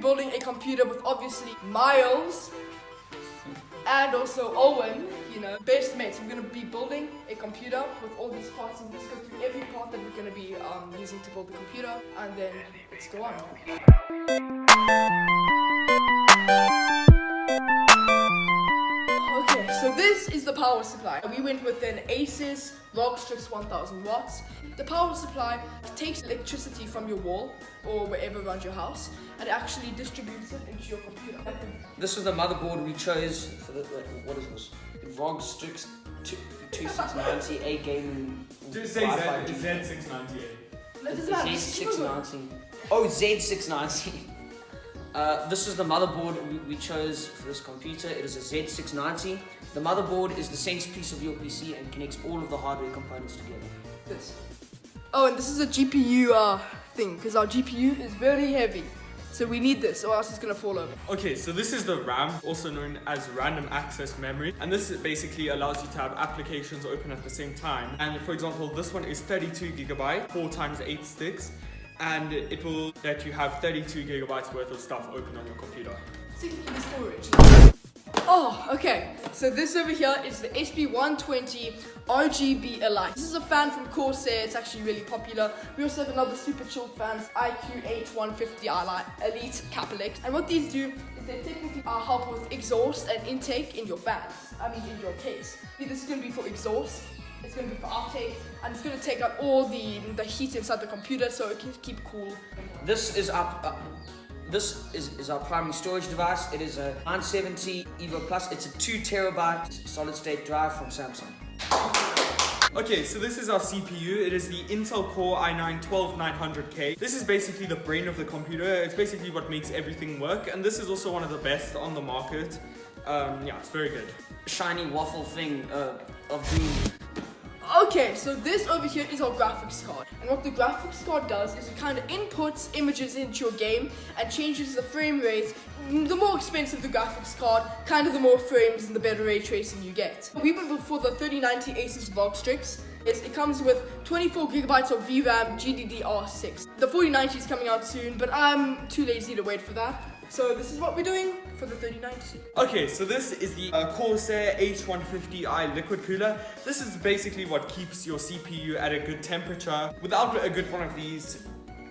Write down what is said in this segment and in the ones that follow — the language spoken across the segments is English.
building a computer with obviously Miles and also Owen, you know, best mates. I'm going to be building a computer with all these parts, and let's go through every part that we're going to be using to build the computer, and then let's go on. Okay, so this is the power supply. We went with an Asus ROG Strix 1000 watts. The power supply takes electricity from your wall or wherever around your house and actually distributes it into your computer. This was the motherboard we chose for the, what is this? The ROG Strix 2690 A gaming Wi-Fi. Z690. Z690. Oh, Z690. This is the motherboard we chose for this computer. It is a Z690. The motherboard is the centerpiece of your PC and connects all of the hardware components together. This. Oh, and this is a GPU thing, because our GPU is very heavy. So we need this, or else it's going to fall over. Okay, so this is the RAM, also known as random access memory. And this basically allows you to have applications open at the same time. And for example, this one is 32GB, 4x8 sticks. And it will let you have 32GB worth of stuff open on your computer. Particularly the storage. Oh, okay. So this over here is the SP120 Rgb Elite. This is a fan from Corsair. It's actually really popular. We also have another super chill fan, H150 I Elite capalex. And what these do is they technically help with exhaust and intake in your fans. In your case. This is going to be for exhaust. It's going to be for outtake, and it's going to take out all the heat inside the computer so it can keep cool. This is our primary storage device. It is a 970 Evo Plus. It's a 2TB solid state drive from Samsung. Okay, so this is our CPU. It is the Intel Core i9-12900K. This is basically the brain of the computer. It's basically what makes everything work, and this is also one of the best on the market. Yeah, it's very good. Shiny waffle thing of doom. Okay, so this over here is our graphics card. And what the graphics card does is it kind of inputs images into your game and changes the frame rate. The more expensive the graphics card, kind of the more frames and the better ray tracing you get. We went for the 3090 Asus ROG Strix. It comes with 24GB of VRAM GDDR6. The 4090 is coming out soon, but I'm too lazy to wait for that. So this is what we're doing for the 3090. Okay, so this is the Corsair H150 I liquid cooler. This is basically what keeps your CPU at a good temperature. Without a good one of these,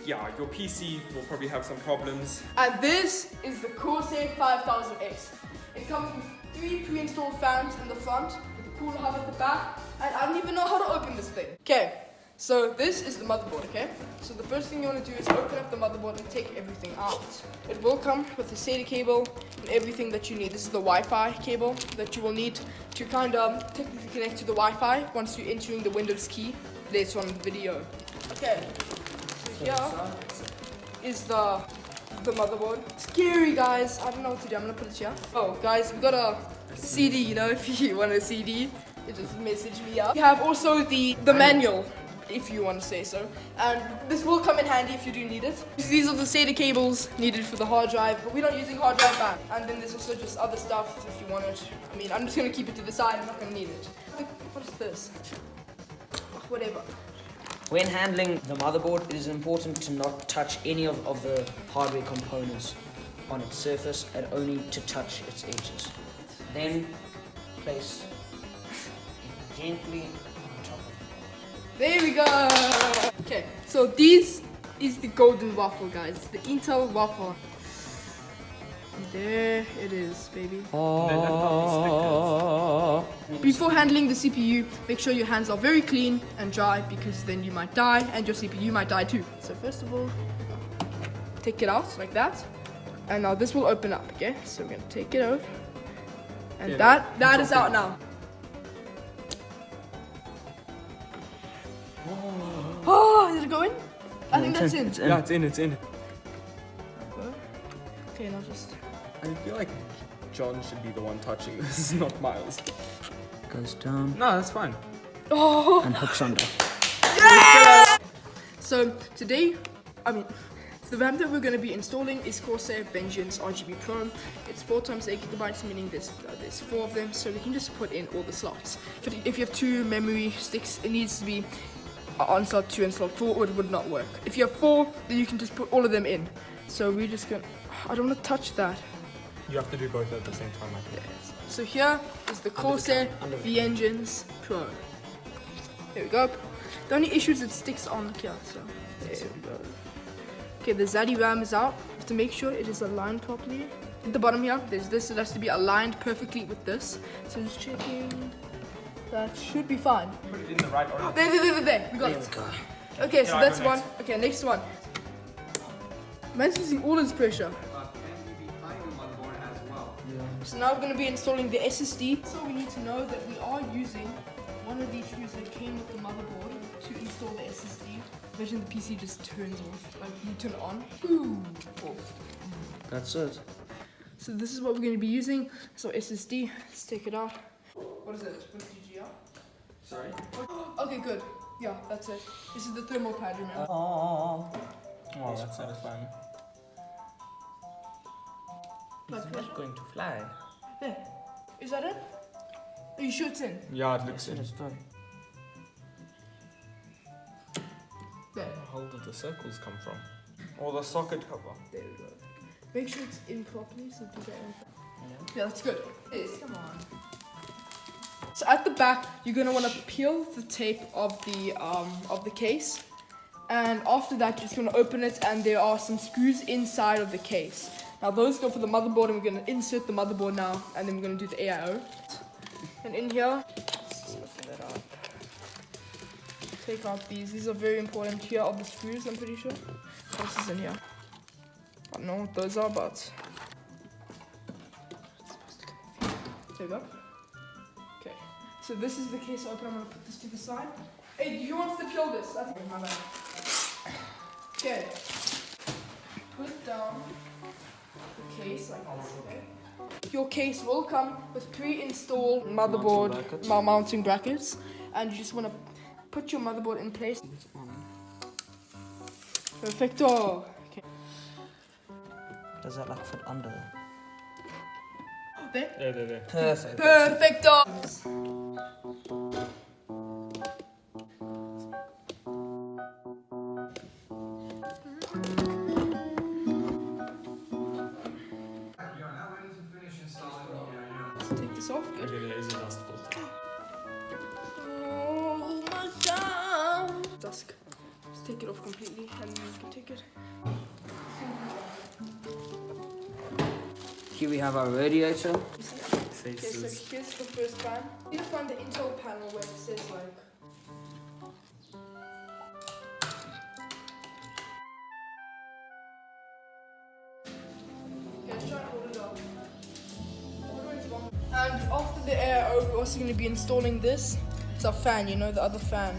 yeah, your PC will probably have some problems. And this is the Corsair 5000X. It comes with 3 pre-installed fans in the front, with a cooler hub at the back, and I don't even know how to open this thing. Okay. So this is the motherboard, okay? So the first thing you want to do is open up the motherboard and take everything out. It will come with the SATA cable and everything that you need. This is the Wi-Fi cable that you will need to kind of technically connect to the Wi-Fi once you're entering the Windows key later on in the video. Okay, so here is the motherboard. Scary, guys. I don't know what to do. I'm gonna put it here. Oh, guys, we got a CD, you know, if you want a CD, you just message me up. We have also the manual, if you want to say so, and this will come in handy if you do need it. These are the SATA cables needed for the hard drive, but we're not using hard drive back. And then there's also just other stuff if you want it. I'm just going to keep it to the side. I'm not going to need it. What is this? Whatever. When handling the motherboard, it is important to not touch any of the hardware components on its surface and only to touch its edges. Then place it gently. There we go! Okay, so this is the golden waffle, guys. The Intel waffle. There it is, baby. Before handling the CPU, make sure your hands are very clean and dry, because then you might die and your CPU might die too. So first of all, take it out like that. And now this will open up, okay? So we're gonna take it out. And that is out now. Oh, is it going? I think that's in. Yeah, it's in. Okay, now just... I feel like John should be the one touching this, not Miles. Goes down. No, that's fine. Oh! And hooks under. Yeah! So today, the RAM that we're going to be installing is Corsair Vengeance RGB Pro. It's 4x8GB, meaning there's 4 of them, so we can just put in all the slots. If you have 2 memory sticks, it needs to be on slot 2 and slot 4, or it would not work. If you have 4, then you can just put all of them in. So we're just gonna, I don't want to touch that. You have to do both at the same time, I think. So here is the Corsair veangence Pro. There we go. The only issue is it sticks on here, so there we go. Okay, the Zaddy RAM is out. You have to make sure it is aligned properly. At the bottom here, there's this. It has to be aligned perfectly with this. So just checking. That should be fine. Put it in the right order. There. We got it. Okay, so that's one. Okay, next one. Man's using all his pressure. So now we're going to be installing the SSD. So we need to know that we are using one of these screws that came with the motherboard to install the SSD. Imagine the PC just turns off, like you turn it on. Boom. Off. That's it. So this is what we're going to be using. So SSD, let's take it out. What is it? What DGR? Sorry? Okay, good. Yeah, that's it. This is the thermal pad, remember? Oh, that's satisfying. It's not going to fly. There. Is that it? Are you sure it's in? Yeah, it looks It in. is done. There. How did the circles come from? Or the socket cover? There we go. Make sure it's in properly, so do that one. Yeah, that's good. Yes, come on. So at the back, you're gonna want to peel the tape of the case, and after that, you're just gonna open it, and there are some screws inside of the case. Now those go for the motherboard, and we're gonna insert the motherboard now, and then we're gonna do the AIO. And in here, let's open that up. Take out these. These are very important. Here are the screws, I'm pretty sure. What else is in here? I don't know what those are, but there we go. Okay, so this is the case open. I'm gonna put this to the side. Hey, do you want to peel this? I think my bad. Okay, put down the case like this. Okay. Your case will come with pre-installed motherboard mounting brackets, and you just want to put your motherboard in place. Perfecto. Okay. Does that like fit under? There. There. Perfect. Perfecto. Let's take this off. Good. Okay, there is a dust filter. Oh my god. Dusk. Just take it off completely and then you can take it. Here we have our radiator. Okay, so here's the first fan. You need to find the Intel panel where it says like. Okay, let's try and hold it up. And after the AIO, we're also going to be installing this. It's our fan, you know, the other fan.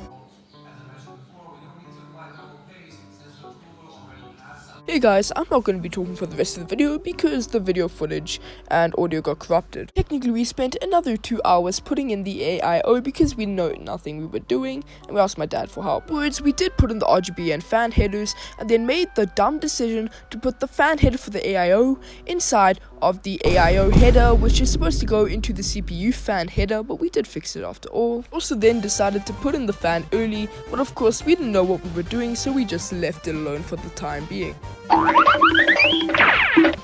Hey guys, I'm not going to be talking for the rest of the video because the video footage and audio got corrupted. Technically, we spent another 2 hours putting in the AIO because we know nothing we were doing, and we asked my dad for help. We did put in the RGB and fan headers, and then made the dumb decision to put the fan header for the AIO inside of the AIO header, which is supposed to go into the CPU fan header, but we did fix it after all. Also then decided to put in the fan early, but of course we didn't know what we were doing, so we just left it alone for the time being.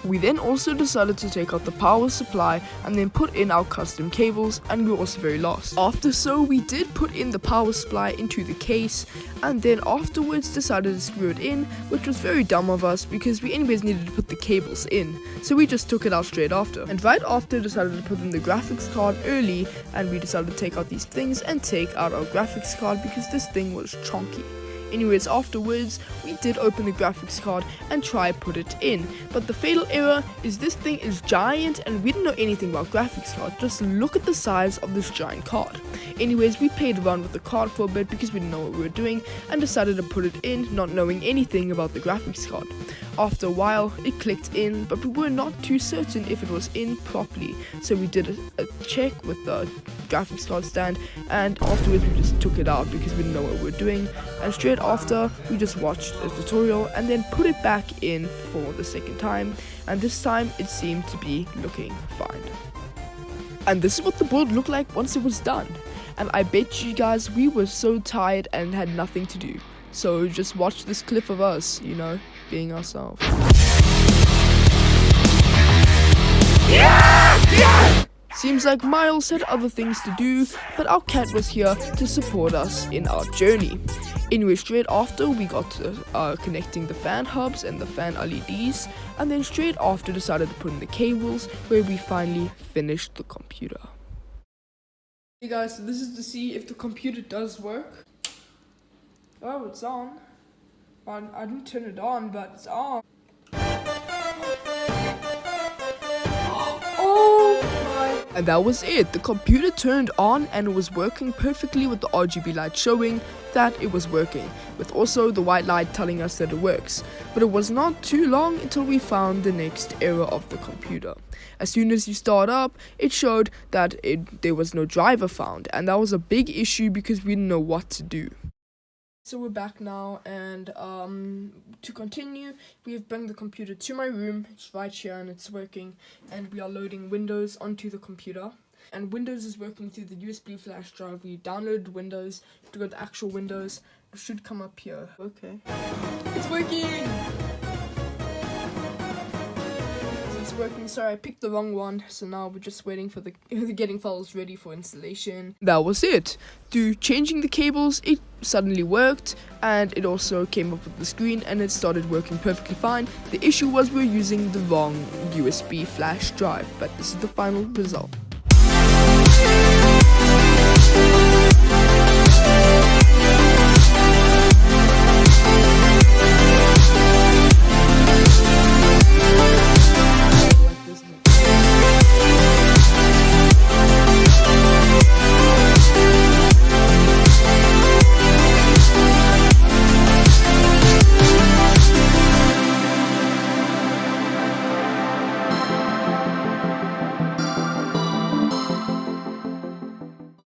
We then also decided to take out the power supply and then put in our custom cables, and we were also very lost. After so, we did put in the power supply into the case, and then afterwards decided to screw it in, which was very dumb of us because we anyways needed to put the cables in, so we just took it out straight after. And right after decided to put in the graphics card early, and we decided to take out these things and take out our graphics card because this thing was chunky. Anyways, afterwards, we did open the graphics card and try put it in, but the fatal error is this thing is giant and we didn't know anything about graphics card. Just look at the size of this giant card. Anyways, we played around with the card for a bit because we didn't know what we were doing and decided to put it in, not knowing anything about the graphics card. After a while, it clicked in, but we were not too certain if it was in properly, so we did a check with the graphics card stand, and afterwards we just took it out because we didn't know what we were doing, and straight after we just watched a tutorial and then put it back in for the second time, and this time it seemed to be looking fine. And this is what the board looked like once it was done, and I bet you guys we were so tired and had nothing to do, so just watch this clip of us, you know, being ourselves. Seems like Miles had other things to do, but our cat was here to support us in our journey. Anyway, straight after we got to connecting the fan hubs and the fan LEDs, and then straight after decided to put in the cables, where we finally finished the computer. Hey guys, so this is to see if the computer does work. Oh, it's on. I didn't turn it on, but it's on. And that was it. The computer turned on and it was working perfectly with the RGB light showing that it was working, with also the white light telling us that it works. But it was not too long until we found the next error of the computer. As soon as you start up, it showed that there was no driver found, and that was a big issue because we didn't know what to do. So we're back now, and to continue, we have brought the computer to my room. It's right here and it's working, and we are loading Windows onto the computer. And Windows is working through the USB flash drive. We downloaded Windows to go to actual Windows. It should come up here. Okay. It's working! It's working. Sorry, I picked the wrong one. So now we're just waiting for the getting files ready for installation. That was it. Through changing the cables, it suddenly worked, and it also came up with the screen and it started working perfectly fine. The issue was we were using the wrong USB flash drive, but this is the final result.